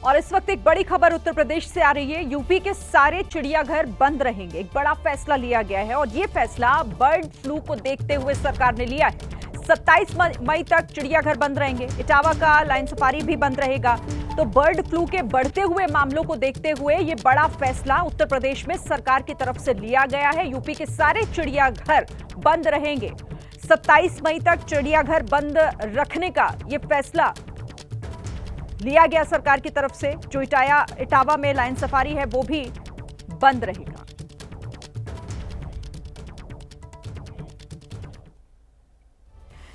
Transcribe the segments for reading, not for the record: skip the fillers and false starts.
और इस वक्त एक बड़ी खबर उत्तर प्रदेश से आ रही है। यूपी के सारे चिड़ियाघर बंद रहेंगे। एक बड़ा फैसला लिया गया है और ये फैसला बर्ड फ्लू को देखते हुए सरकार ने लिया है। 27 मई तक चिड़ियाघर बंद रहेंगे। इटावा का लाइन सफारी भी बंद रहेगा। तो बर्ड फ्लू के बढ़ते हुए मामलों को देखते हुए ये बड़ा फैसला उत्तर प्रदेश में सरकार की तरफ से लिया गया है। यूपी के सारे चिड़ियाघर बंद रहेंगे। 27 मई तक चिड़ियाघर बंद रखने का ये फैसला लिया गया सरकार की तरफ से। जो इटावा में लाइन सफारी है वो भी बंद रहेगा।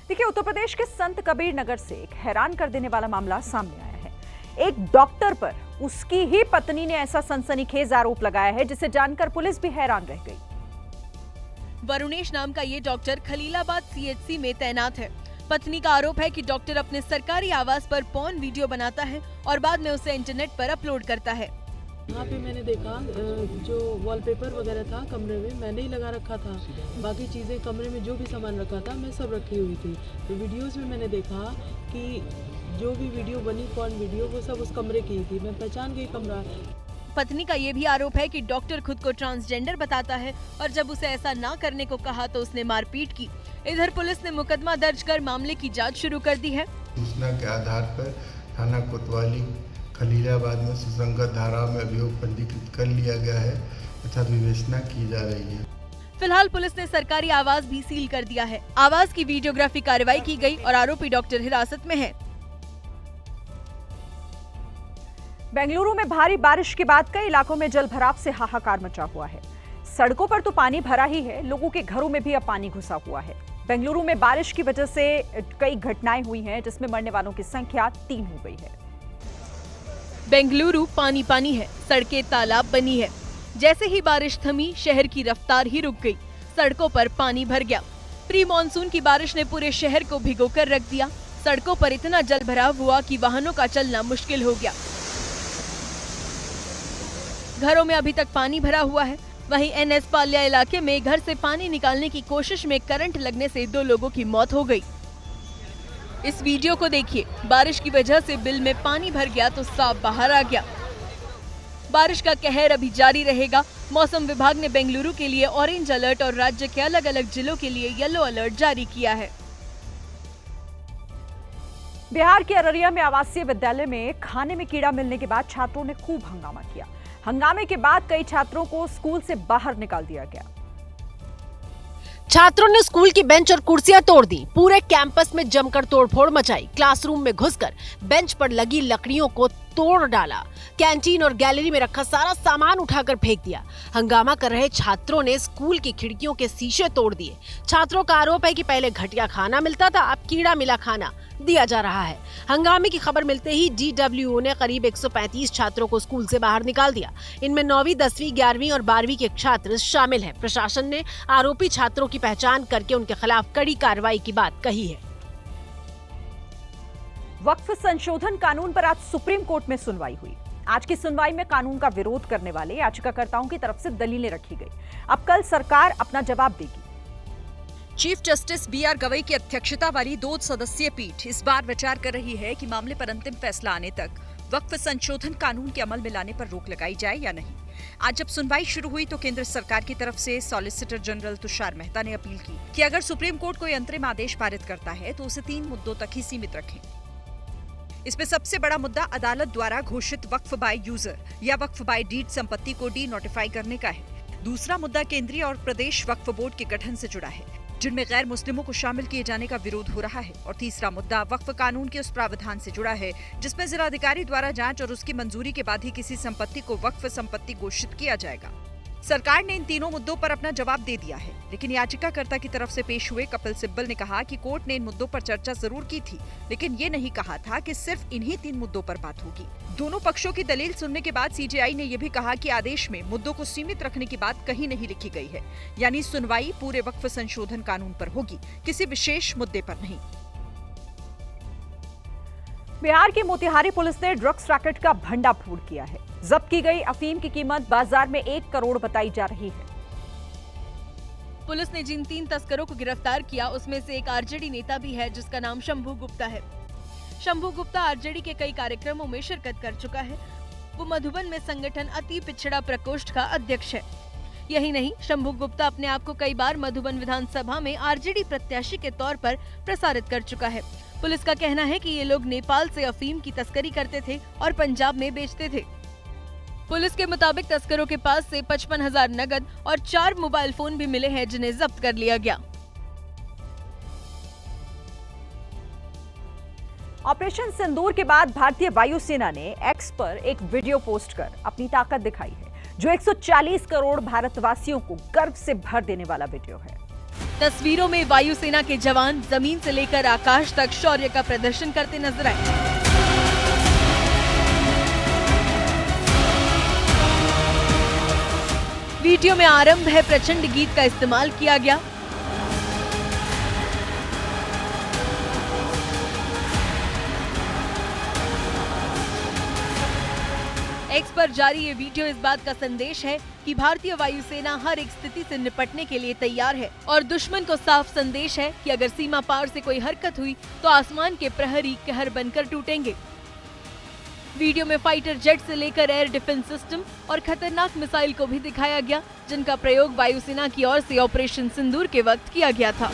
देखिए, उत्तर प्रदेश के संत कबीर नगर से एक हैरान कर देने वाला मामला सामने आया है। एक डॉक्टर पर उसकी ही पत्नी ने ऐसा सनसनीखेज आरोप लगाया है जिसे जानकर पुलिस भी हैरान रह गई। वरुणेश नाम का ये डॉक्टर खलीलाबाद सीएचसी में तैनात है। पत्नी का आरोप है कि डॉक्टर अपने सरकारी आवास पर पॉर्न वीडियो बनाता है और बाद में उसे इंटरनेट पर अपलोड करता है। यहाँ पे मैंने देखा जो वॉलपेपर वगैरह था कमरे में मैंने ही लगा रखा था। बाकी चीज़ें कमरे में जो भी सामान रखा था मैं सब रखी हुई थी। तो वीडियोस में मैंने देखा कि जो भी वीडियो बनी पॉर्न वीडियो वो सब उस कमरे की ही थी। मैं पहचान गई कमरा। पत्नी का ये भी आरोप है कि डॉक्टर खुद को ट्रांसजेंडर बताता है और जब उसे ऐसा ना करने को कहा तो उसने मारपीट की। इधर पुलिस ने मुकदमा दर्ज कर मामले की जांच शुरू कर दी है। सूचना के आधार पर थाना कोतवाली खलीलाबाद में सुसंगत धारा में अभियोग पंजीकृत कर लिया गया है तथा विवेचना की जा रही है। फिलहाल पुलिस ने सरकारी आवास भी सील कर दिया है। आवास की वीडियोग्राफी कार्रवाई की गई और आरोपी डॉक्टर हिरासत में है। बेंगलुरु में भारी बारिश के बाद कई इलाकों में जल भराव से हाहाकार मचा हुआ है। सड़कों पर तो पानी भरा ही है, लोगों के घरों में भी अब पानी घुसा हुआ है। बेंगलुरु में बारिश की वजह से कई घटनाएं हुई हैं जिसमें मरने वालों की संख्या 3 हो गई है। बेंगलुरु पानी पानी है, सड़कें तालाब बनी है। जैसे ही बारिश थमी शहर की रफ्तार ही रुक गई। सड़कों पर पानी भर गया। प्री मानसून की बारिश ने पूरे शहर को भिगोकर रख दिया। सड़कों पर इतना जल भराव हुआ कि वाहनों का चलना मुश्किल हो गया। घरों में अभी तक पानी भरा हुआ है। वहीं एनएस पाल्या इलाके में घर से पानी निकालने की कोशिश में करंट लगने से 2 लोगों की मौत हो गई। इस वीडियो को देखिए। बारिश की वजह से बिल में पानी भर गया तो साफ बाहर आ गया। बारिश का कहर अभी जारी रहेगा। मौसम विभाग ने बेंगलुरु के लिए ऑरेंज अलर्ट और राज्य के अलग अलग जिलों के लिए येलो अलर्ट जारी किया है। बिहार के अररिया में आवासीय विद्यालय में खाने में कीड़ा मिलने के बाद छात्रों ने खूब हंगामा किया। हंगामे के बाद कई छात्रों को स्कूल से बाहर निकाल दिया गया। छात्रों ने स्कूल की बेंच और कुर्सियां तोड़ दी। पूरे कैंपस में जमकर तोड़फोड़ मचाई। क्लासरूम में घुसकर बेंच पर लगी लकड़ियों को तोड़ डाला। कैंटीन और गैलरी में रखा सारा सामान उठाकर फेंक दिया। हंगामा कर रहे छात्रों ने स्कूल की खिड़कियों के शीशे तोड़ दिए। छात्रों का आरोप है कि पहले घटिया खाना मिलता था, अब कीड़ा मिला खाना दिया जा रहा है। हंगामे की खबर मिलते ही DWO ने करीब 135 छात्रों को स्कूल से बाहर निकाल दिया। इनमें 9वीं, 10वीं, 11वीं और 12वीं के छात्र शामिल हैं। प्रशासन ने आरोपी छात्रों की पहचान करके उनके खिलाफ कड़ी कार्रवाई की बात कही है। वक्फ संशोधन कानून पर आज सुप्रीम कोर्ट में सुनवाई हुई। आज की सुनवाई में कानून का विरोध करने वाले याचिकाकर्ताओं की तरफ से दलीलें रखी गई। अब कल सरकार अपना जवाब देगी। चीफ जस्टिस BR गवई की अध्यक्षता वाली 2 सदस्यीय पीठ इस बार विचार कर रही है कि मामले पर अंतिम फैसला आने तक वक्फ संशोधन कानून के अमल में लाने पर रोक लगाई जाए या नहीं। आज जब सुनवाई शुरू हुई तो केंद्र सरकार की तरफ से सॉलिसिटर जनरल तुषार मेहता ने अपील की कि अगर सुप्रीम कोर्ट कोई अंतरिम आदेश पारित करता है तो उसे 3 मुद्दों तक ही सीमित रखें। इसमें सबसे बड़ा मुद्दा अदालत द्वारा घोषित वक्फ बाय यूजर या वक्फ बाय डीड संपत्ति को डी नोटिफाई करने का है। दूसरा मुद्दा केंद्रीय और प्रदेश वक्फ बोर्ड के गठन से जुड़ा है जिनमें गैर मुस्लिमों को शामिल किए जाने का विरोध हो रहा है। और तीसरा मुद्दा वक्फ कानून के उस प्रावधान से जुड़ा है जिसमें जिलाधिकारी द्वारा जांच और उसकी मंजूरी के बाद ही किसी संपत्ति को वक्फ संपत्ति घोषित किया जाएगा। सरकार ने इन तीनों मुद्दों पर अपना जवाब दे दिया है, लेकिन याचिकाकर्ता की तरफ से पेश हुए कपिल सिब्बल ने कहा कि कोर्ट ने इन मुद्दों पर चर्चा जरूर की थी, लेकिन ये नहीं कहा था कि सिर्फ इन्हीं 3 मुद्दों पर बात होगी। दोनों पक्षों की दलील सुनने के बाद CJI ने यह भी कहा कि आदेश में मुद्दों को सीमित रखने की बात कहीं नहीं लिखी गई है, यानी सुनवाई पूरे वक्फ संशोधन कानून पर होगी, किसी विशेष मुद्दे पर नहीं। बिहार की मोतिहारी पुलिस ने ड्रग्स रैकेट का भंडाफोड़ किया है। जब्त की गई अफीम की कीमत बाजार में 1 करोड़ बताई जा रही है। पुलिस ने जिन 3 तस्करों को गिरफ्तार किया उसमें से एक आरजेडी नेता भी है जिसका नाम शंभू गुप्ता है। शंभू गुप्ता आरजेडी के कई कार्यक्रमों में शिरकत कर चुका है। वो मधुबन में संगठन अति पिछड़ा प्रकोष्ठ का अध्यक्ष है। यही नहीं, शंभू गुप्ता अपने आप को कई बार मधुबन विधानसभा में आरजेडी प्रत्याशी के तौर पर प्रसारित कर चुका है। पुलिस का कहना है कि ये लोग नेपाल से अफीम की तस्करी करते थे और पंजाब में बेचते थे। पुलिस के मुताबिक तस्करों के पास से 55,000 नगद और 4 मोबाइल फोन भी मिले हैं, जिन्हें जब्त कर लिया गया। ऑपरेशन सिंदूर के बाद भारतीय वायुसेना ने एक्स पर एक वीडियो पोस्ट कर अपनी ताकत दिखाई है, जो 140 करोड़ भारतवासियों को गर्व से भर देने वाला वीडियो है। तस्वीरों में वायुसेना के जवान जमीन से लेकर आकाश तक शौर्य का प्रदर्शन करते नजर आए। वीडियो में आरंभ है प्रचंड गीत का इस्तेमाल किया गया। एक्स पर जारी ये वीडियो इस बात का संदेश है कि भारतीय वायुसेना हर एक स्थिति से निपटने के लिए तैयार है और दुश्मन को साफ संदेश है कि अगर सीमा पार से कोई हरकत हुई तो आसमान के प्रहरी कहर बनकर टूटेंगे। वीडियो में फाइटर जेट से लेकर एयर डिफेंस सिस्टम और खतरनाक मिसाइल को भी दिखाया गया, जिनका प्रयोग वायुसेना की ओर से ऑपरेशन सिंदूर के वक्त किया गया था।